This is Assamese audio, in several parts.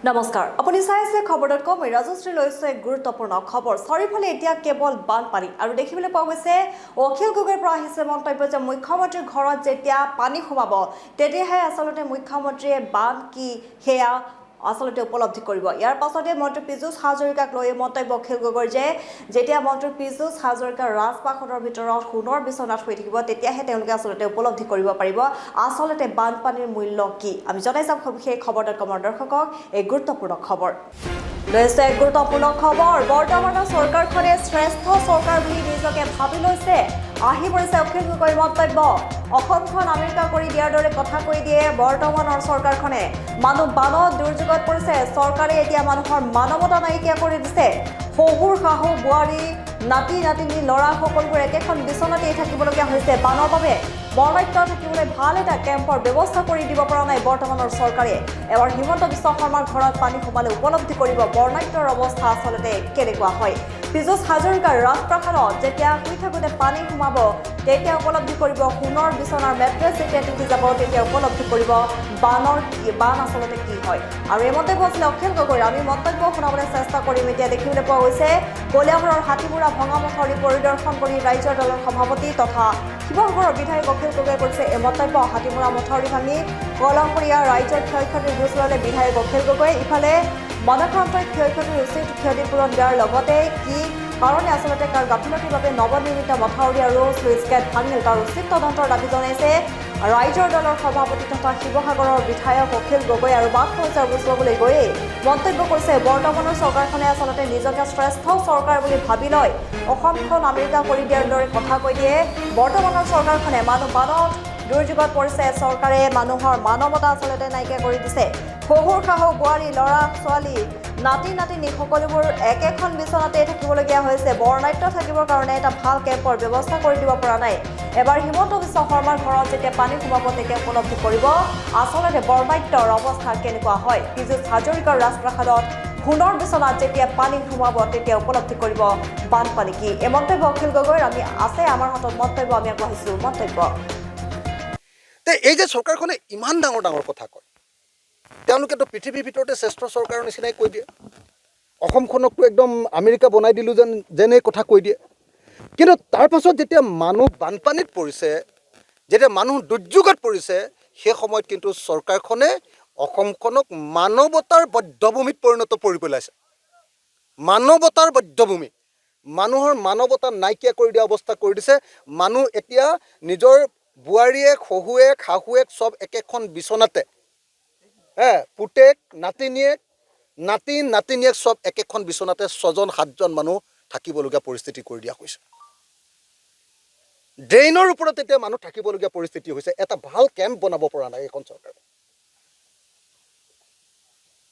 নমস্কাৰ আপুনি চাই আছে খবৰ.com ৰাজশ্ৰী লৈছে এক গুৰুত্বপূৰ্ণ খবৰ চাৰিওফালে এতিয়া কেৱল বানপানী আৰু দেখিবলৈ পোৱা গৈছে অখিল গগৈৰ পৰা আহিছে মন্তব্য যে মুখ্যমন্ত্ৰীৰ ঘৰত যেতিয়া পানী সোমাব তেতিয়াহে আচলতে মুখ্যমন্ত্ৰীয়ে বান কি সেয়া আচলতে উপলব্ধি কৰিব ইয়াৰ পাছতে মন্ত্ৰী পীযুষ হাজৰিকাক লৈ মন্তব্য অখিল গগৈৰ যে যেতিয়া মন্ত্ৰী পীযুষ হাজৰিকা ৰাজপাখনৰ ভিতৰত সোণৰ বিচনাত শুই থাকিব তেতিয়াহে তেওঁলোকে আচলতে উপলব্ধি কৰিব পাৰিব আচলতে বানপানীৰ মূল্য কি আমি জনাই যাম সেই খবৰ.com দৰ্শকক এক গুৰুত্বপূৰ্ণ খবৰ লৈছে এক গুৰুত্বপূৰ্ণ খবৰ বৰ্তমানৰ চৰকাৰখনে শ্ৰেষ্ঠ চৰকাৰ বুলি নিজকে ভাবি লৈছে আহি পৰিছে অখিল গগৈৰ মন্তব্য অসমখন আমেৰিকা কৰি দিয়াৰ দৰে কথা কৈ দিয়ে বৰ্তমানৰ চৰকাৰখনে মানুহ বানত দুৰ্যোগত পৰিছে চৰকাৰে এতিয়া মানুহৰ মানৱতা নাইকিয়া কৰি দিছে শহুৰ শাহু বোৱাৰী নাতি নাতিনী ল'ৰা সকলোবোৰ একেখন বিচনাতেই থাকিবলগীয়া হৈছে বানৰ বাবে বৰ্ণাঢ্য থাকিবলৈ ভাল এটা কেম্পৰ ব্যৱস্থা কৰি দিব পৰা নাই বৰ্তমানৰ চৰকাৰে এবাৰ হিমন্ত বিশ্ব শৰ্মাৰ ঘৰত পানী সোমালে উপলব্ধি কৰিব বৰ্ণাঢ্যৰ অৱস্থা আচলতে কেনেকুৱা হয় পীযুষ হাজৰিকাৰ ৰাজপ্ৰাসাদত যেতিয়া শুই থাকোঁতে পানী সোমাব তেতিয়া উপলব্ধি কৰিব সোণৰ বিচনাৰ মেট্ৰেছ যেতিয়া টিকি যাব তেতিয়া উপলব্ধি কৰিব বান আচলতে কি হয় আৰু এই মন্তব্য আছিলে অখিল গগৈৰ আমি মন্তব্য শুনাবলৈ চেষ্টা কৰিম এতিয়া দেখিবলৈ পোৱা গৈছে কলিয়াবৰৰ হাতীমূৰা ভঙা মথাউৰি পৰিদৰ্শন কৰি ৰাইজৰ দলৰ সভাপতি তথা শিৱসাগৰৰ বিধায়ক অখিল গগৈয়ে কৰিছে এই মন্তব্য হাতীমূৰা মথাউৰি ভাঙি কলংপৰীয়া ৰাইজৰ ক্ষয়ক্ষতিৰ বুজ ল'লে বিধায়ক অখিল গগৈয়ে ইফালে মনক্ৰান্তই ক্ষয়ক্ষতিৰ উচিত ক্ষতিপূৰণ দিয়াৰ লগতে কি কাৰণে আচলতে কাৰ গাফিলতিৰ বাবে নৱনিৰ্মিত মথাউৰি আৰু স্লুইচ গেট ভাঙিল তাৰ উচিত তদন্তৰ দাবী জনাইছে ৰাইজৰ দলৰ সভাপতি তথা শিৱসাগৰৰ বিধায়ক অখিল গগৈ আৰু বান সমস্যাৰ বুজ ল'বলৈ গৈয়ে মন্তব্য কৰিছে বৰ্তমানৰ চৰকাৰখনে আচলতে নিজকে শ্ৰেষ্ঠ চৰকাৰ বুলি ভাবি লয় অসমখন আমেৰিকা কৰি দিয়াৰ দৰে কথা কৈ দিয়ে বৰ্তমানৰ চৰকাৰখনে মানুহ বানত দুৰ্যোগত পৰিছে চৰকাৰে মানুহৰ মানৱতা আচলতে নাইকিয়া কৰি দিছে শহুৰ শাহু বোৱাৰী ল'ৰা ছোৱালী নাতি নাতিনী সকলোবোৰ একেখন বিচনাতে থাকিবলগীয়া হৈছে বৰ্ণাঢ্য থাকিবৰ কাৰণে এটা ভাল কেম্পৰ ব্যৱস্থা কৰি দিব পৰা নাই এবাৰ হিমন্ত বিশ্ব শৰ্মাৰ ঘৰত যেতিয়া পানী সোমাব তেতিয়া উপলব্ধি কৰিব আচলতে বৰ্ণাঢ্যৰ অৱস্থা কেনেকুৱা হয় পীযুষ হাজৰিকাৰ ৰাজপ্ৰাসাদত সোণৰ বিচনাত যেতিয়া পানী সোমাব তেতিয়া উপলব্ধি কৰিব বানপানী কি এই মন্তব্য অখিল গগৈৰ আমি আছে আমাৰ হাতত মন্তব্য আমি আগবঢ়াইছোঁ মন্তব্য এই যে চৰকাৰখনে ইমান ডাঙৰ ডাঙৰ কথা কয় তেওঁলোকেতো পৃথিৱীৰ ভিতৰতে শ্ৰেষ্ঠ চৰকাৰৰ নিচিনাই কৈ দিয়ে অসমখনকতো একদম আমেৰিকা বনাই দিলোঁ যেনে কথা কৈ দিয়ে কিন্তু তাৰ পাছত যেতিয়া মানুহ বানপানীত পৰিছে যেতিয়া মানুহ দুৰ্যোগত পৰিছে সেই সময়ত কিন্তু চৰকাৰখনে অসমখনক মানৱতাৰ বধ্যভূমিত পৰিণত কৰি পেলাইছে মানৱতাৰ বধ্যভূমি মানুহৰ মানৱতা নাইকিয়া কৰি দিয়া অৱস্থা কৰি দিছে মানুহ এতিয়া নিজৰ বোৱাৰীয়েক শহুৱেক শাহুৱেক চব একেখন বিচনাতে পুতেক নাতিনীয়েক নাতি নাতিনীয়েক চব একেখন বিচনাতে 6জন 7জন মানুহ থাকিবলগীয়া পৰিস্থিতি কৰি দিয়া হৈছে ড্ৰেইনৰ ওপৰত এতিয়া মানুহ থাকিবলগীয়া পৰিস্থিতি হৈছে এটা ভাল কেম্প বনাব পৰা নাই এইখন চৰকাৰে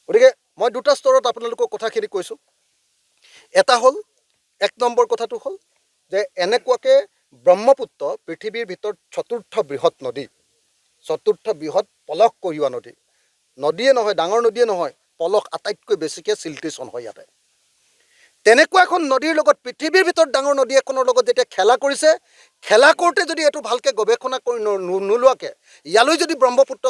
গতিকে মই দুটা স্তৰত আপোনালোকক কথাখিনি কৈছোঁ এটা হ'ল 1 নম্বৰ কথাটো হ'ল যে এনেকুৱাকৈ ব্ৰহ্মপুত্ৰ পৃথিৱীৰ ভিতৰত চতুৰ্থ বৃহৎ নদী চতুৰ্থ বৃহৎ পলস কঢ়িওৱা নদী নদীয়ে নহয় ডাঙৰ নদীয়ে নহয় পলস আটাইতকৈ বেছিকৈ চিলট্ৰেশ্যন হয় ইয়াতে তেনেকুৱা এখন নদীৰ লগত পৃথিৱীৰ ভিতৰত ডাঙৰ নদী এখনৰ লগত যেতিয়া খেলা কৰিছে খেলা কৰোঁতে যদি এইটো ভালকৈ গৱেষণা কৰি নোলোৱাকৈ ইয়ালৈ যদি ব্ৰহ্মপুত্ৰ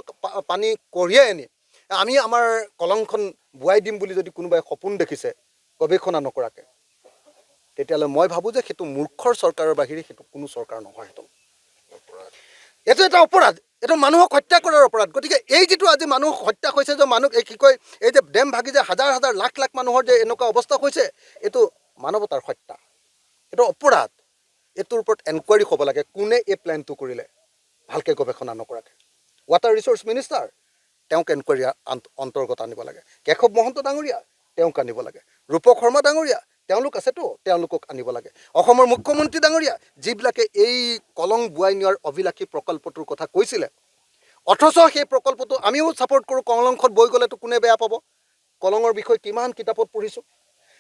পানী কঢ়িয়াই আনি আমি আমাৰ কলংখন বোৱাই দিম বুলি যদি কোনোবাই সপোন দেখিছে গৱেষণা নকৰাকৈ তেতিয়াহ'লে মই ভাবোঁ যে সেইটো মূৰ্খৰ চৰকাৰৰ বাহিৰে সেইটো কোনো চৰকাৰ নহয় এইটো এটা অপৰাধ এইটো মানুহক হত্যা কৰাৰ অপৰাধ গতিকে এই যিটো আজি মানুহ হত্যা হৈছে যে মানুহ কি কয় এই যে ডেম ভাগি যে হাজাৰ হাজাৰ লাখ লাখ মানুহৰ যে এনেকুৱা অৱস্থা হৈছে এইটো মানৱতাৰ হত্যা এইটো অপৰাধ এইটোৰ ওপৰত এনকুৱাৰী হ'ব লাগে কোনে এই প্লেনটো কৰিলে ভালকৈ গৱেষণা নকৰাকৈ ৱাটাৰ ৰিচোৰ্চ মিনিষ্টাৰ তেওঁক এনকুৱাৰী অন্তৰ্গত আনিব লাগে কেশৱ মহন্ত ডাঙৰীয়া তেওঁক আনিব লাগে ৰূপক শৰ্মা ডাঙৰীয়া তেওঁলোক আছেতো তেওঁলোকক আনিব লাগে অসমৰ মুখ্যমন্ত্ৰী ডাঙৰীয়া যিবিলাকে এই কলং বোৱাই নিয়াৰ অভিলাষী প্ৰকল্পটোৰ কথা কৈছিলে অথচ সেই প্ৰকল্পটো আমিও ছাপোৰ্ট কৰোঁ কলংখন বৈ গ'লেতো কোনে বেয়া পাব কলঙৰ বিষয়ে কিমান কিতাপত পঢ়িছোঁ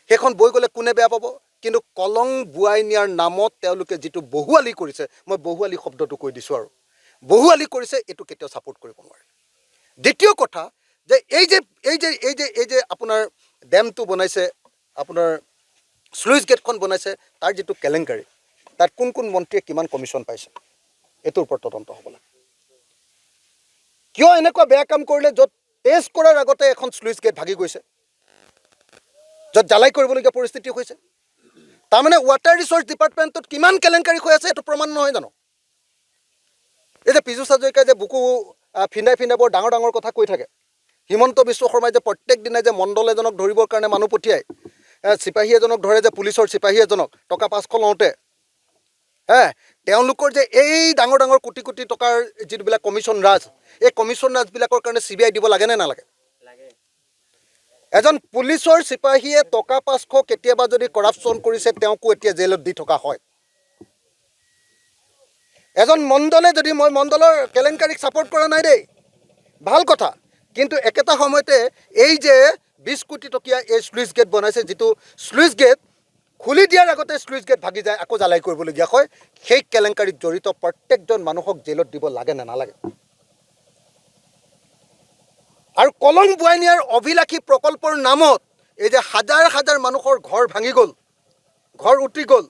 সেইখন বৈ গ'লে কোনে বেয়া পাব কিন্তু কলং বোৱাই নিয়াৰ নামত তেওঁলোকে যিটো বহুৱালি কৰিছে মই বহুৱালি শব্দটো কৈ দিছোঁ আৰু বহুৱালি কৰিছে এইটো কেতিয়াও ছাপোৰ্ট কৰিব নোৱাৰে দ্বিতীয় কথা যে এই যে আপোনাৰ ডেমটো বনাইছে আপোনাৰ স্লুইচ গেটখন বনাইছে তাৰ যিটো কেলেংকাৰী তাত কোন কোন মন্ত্ৰীয়ে কিমান কমিশ্যন পাইছে এইটোৰ ওপৰত তদন্ত হ'ব লাগে কিয় এনেকুৱা বেয়া কাম কৰিলে য'ত টেষ্ট কৰাৰ আগতে এখন স্লুইচ গেট ভাগি গৈছে, য'ত জ্বালাই কৰিবলগীয়া পৰিস্থিতি হৈছে। তাৰমানে ৱাটাৰ ৰিচোৰ্চ ডিপাৰ্টমেণ্টত কিমান কেলেংকাৰী হৈ আছে এইটো প্ৰমাণ নহয় জানো? এই যে পীযুষ হাজৰিকাই যে বুকু ফিন্দাই ফিন্দাই বৰ ডাঙৰ ডাঙৰ কথা কৈ থাকে, হিমন্ত বিশ্ব শৰ্মাই যে প্ৰত্যেক দিনাই যে মণ্ডল এজনক ধৰিবৰ কাৰণে মানুহ পঠিয়াই, চিপাহী এজনক ধৰে যে পুলিচৰ চিপাহী এজনক টকা 500 লওঁতে, তেওঁলোকৰ যে এই ডাঙৰ ডাঙৰ কোটি কোটি টকাৰ যিবিলাক কমিশ্যন ৰাজ, এই কমিশ্যন ৰাজবিলাকৰ কাৰণে CBI দিব লাগে নে নালাগে? এজন পুলিচৰ চিপাহীয়ে টকা 500 কেতিয়াবা যদি কৰাপশ্যন কৰিছে তেওঁকো এতিয়া জেলত দি থকা হয়। এজন মণ্ডলে যদি, মই মণ্ডলৰ কেলেংকাৰীক ছাপোৰ্ট কৰা নাই দেই, ভাল কথা, কিন্তু একেটা সময়তে এই যে 20 কোটি টকীয়া এই স্লুইচ গেট বনাইছে, যিটো স্লুইচ গেট খুলি দিয়াৰ আগতে স্লুইচ গেট ভাগি যায়, আকৌ জ্বালাই কৰিবলগীয়া হয়, সেই কেলেংকাৰীত জড়িত প্ৰত্যেকজন মানুহক জেলত দিব লাগে নে নালাগে? আৰু কলং বোৱাই নিয়াৰ অভিলাষী প্ৰকল্পৰ নামত এই যে হাজাৰ হাজাৰ মানুহৰ ঘৰ ভাঙি গ'ল, ঘৰ উটি গ'ল,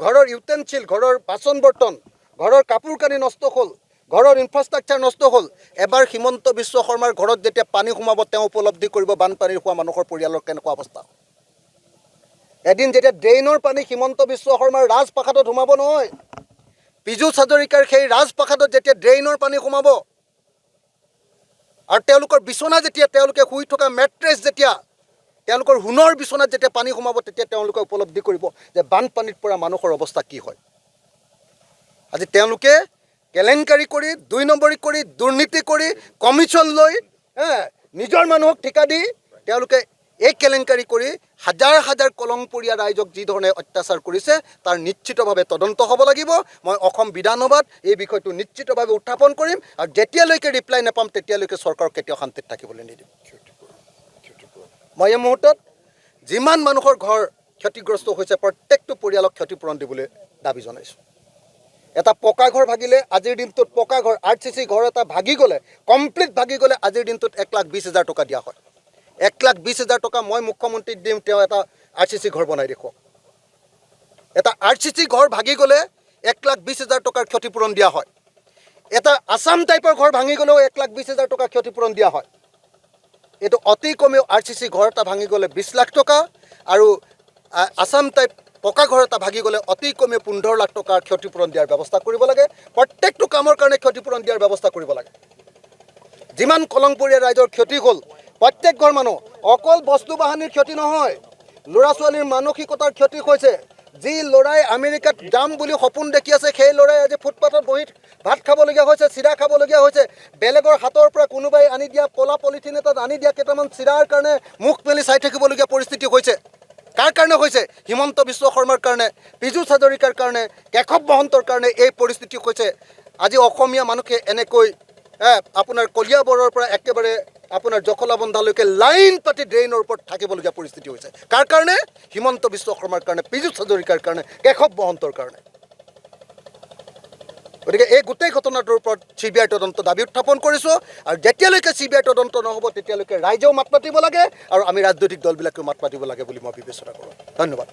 ঘৰৰ ইউটেনচিল, ঘৰৰ বাচন বৰ্তন, ঘৰৰ কাপোৰ কানি নষ্ট হ'ল, ঘৰৰ ইনফ্ৰাষ্ট্ৰাকচাৰ নষ্ট হ'ল। এবাৰ হিমন্ত বিশ্ব শৰ্মাৰ ঘৰত যেতিয়া পানী সোমাব তেওঁ উপলব্ধি কৰিব বানপানীৰ হোৱা মানুহৰ পৰিয়ালৰ কেনেকুৱা অৱস্থা। এদিন যেতিয়া ড্ৰেইনৰ পানী হিমন্ত বিশ্ব শৰ্মাৰ ৰাজপ্ৰাসাদত সোমাব নহয়, পীযুষ হাজৰিকাৰ সেই ৰাজপ্ৰাসাদত যেতিয়া ড্ৰেইনৰ পানী সোমাব, আৰু তেওঁলোকৰ বিচনা যেতিয়া, তেওঁলোকে শুই থকা মেট্ৰেছ যেতিয়া, তেওঁলোকৰ সোণৰ বিচনাত যেতিয়া পানী সোমাব, তেতিয়া তেওঁলোকে উপলব্ধি কৰিব যে বানপানীত পৰা মানুহৰ অৱস্থা কি হয়। আজি তেওঁলোকে কেলেংকাৰী কৰি, 2 নম্বৰী কৰি, দুৰ্নীতি কৰি, কমিশ্যন লৈ, নিজৰ মানুহক ঠিকা দি তেওঁলোকে এই কেলেংকাৰী কৰি হাজাৰ হাজাৰ কলংপৰীয়া ৰাইজক যি ধৰণে অত্যাচাৰ কৰিছে তাৰ নিশ্চিতভাৱে তদন্ত হ'ব লাগিব। মই অসম বিধানসভাত এই বিষয়টো নিশ্চিতভাৱে উত্থাপন কৰিম, আৰু যেতিয়ালৈকে ৰিপ্লাই নাপাম তেতিয়ালৈকে চৰকাৰক কেতিয়াও শান্তিত থাকিবলৈ নিদিম। মই এই মুহূৰ্তত যিমান মানুহৰ ঘৰ ক্ষতিগ্ৰস্ত হৈছে প্ৰত্যেকটো পৰিয়ালক ক্ষতিপূৰণ দিবলৈ দাবী জনাইছোঁ। এটা পকা ঘৰ ভাগিলে আজিৰ দিনটোত, পকা ঘৰ RCC ঘৰ এটা ভাগি গ'লে, কমপ্লিট ভাগি গ'লে আজিৰ দিনটোত 1,20,000 টকা দিয়া হয়। 1,20,000 টকা মই মুখ্যমন্ত্ৰীক দিম, তেওঁ এটা RCC ঘৰ বনাই দেখুৱাওক। এটা RCC ঘৰ ভাগি গ'লে 1,20,000 টকাৰ ক্ষতিপূৰণ দিয়া হয়। এটা আছাম টাইপৰ ঘৰ ভাঙি গ'লেও 1,20,000 টকা ক্ষতিপূৰণ দিয়া হয়। এইটো অতি কমেও RCC ঘৰ এটা ভাঙি গ'লে 20 লাখ টকা, আৰু আছাম টাইপ পকা ঘৰ এটা ভাগি গ'লে অতি কমেও 15 লাখ টকাৰ ক্ষতিপূৰণ দিয়াৰ ব্যৱস্থা কৰিব লাগে। প্ৰত্যেকটো কামৰ কাৰণে ক্ষতিপূৰণ দিয়াৰ ব্যৱস্থা কৰিব লাগে। যিমান কলংপৰীয়া ৰাইজৰ ক্ষতি হ'ল, প্ৰত্যেক ঘৰ মানুহ, অকল বস্তু বাহানিৰ ক্ষতি নহয়, ল'ৰা ছোৱালীৰ মানসিকতাৰ ক্ষতি হৈছে। যি ল'ৰাই আমেৰিকাত যাম বুলি সপোন দেখি আছে, সেই ল'ৰাই আজি ফুটপাথত বহি ভাত খাবলগীয়া হৈছে, চিৰা খাবলগীয়া হৈছে। বেলেগৰ হাতৰ পৰা কোনোবাই আনি দিয়া ক'লা পলিথিন এটাত আনি দিয়া কেইটামান চিৰাৰ কাৰণে মুখ মেলি চাই থাকিবলগীয়া পৰিস্থিতি হৈছে। কাৰ কাৰণে হৈছে? হিমন্ত বিশ্ব শৰ্মাৰ কাৰণে, পীযুষ হাজৰিকাৰ কাৰণে, কেশৱ মহন্তৰ কাৰণে এই পৰিস্থিতি হৈছে। আজি অসমীয়া মানুহে এনেকৈ আপোনাৰ কলিয়াবৰৰ পৰা একেবাৰে আপোনাৰ জখলাবন্ধালৈকে লাইন পাতি ড্ৰেইনৰ ওপৰত থাকিবলগীয়া পৰিস্থিতি হৈছে। কাৰ কাৰণে? হিমন্ত বিশ্ব শৰ্মাৰ কাৰণে, পীযুষ হাজৰিকাৰ কাৰণে, কেশৱ মহন্তৰ কাৰণে। গতিকে এই গোটেই ঘটনাটোৰ ওপৰত CBI তদন্ত দাবী উত্থাপন কৰিছোঁ, আৰু যেতিয়ালৈকে CBI তদন্ত নহ'ব তেতিয়ালৈকে ৰাইজেও মাত মাতিব লাগে, আৰু আমি ৰাজনৈতিক দলবিলাকেও মাত মাতিব লাগে বুলি মই বিবেচনা কৰোঁ। ধন্যবাদ।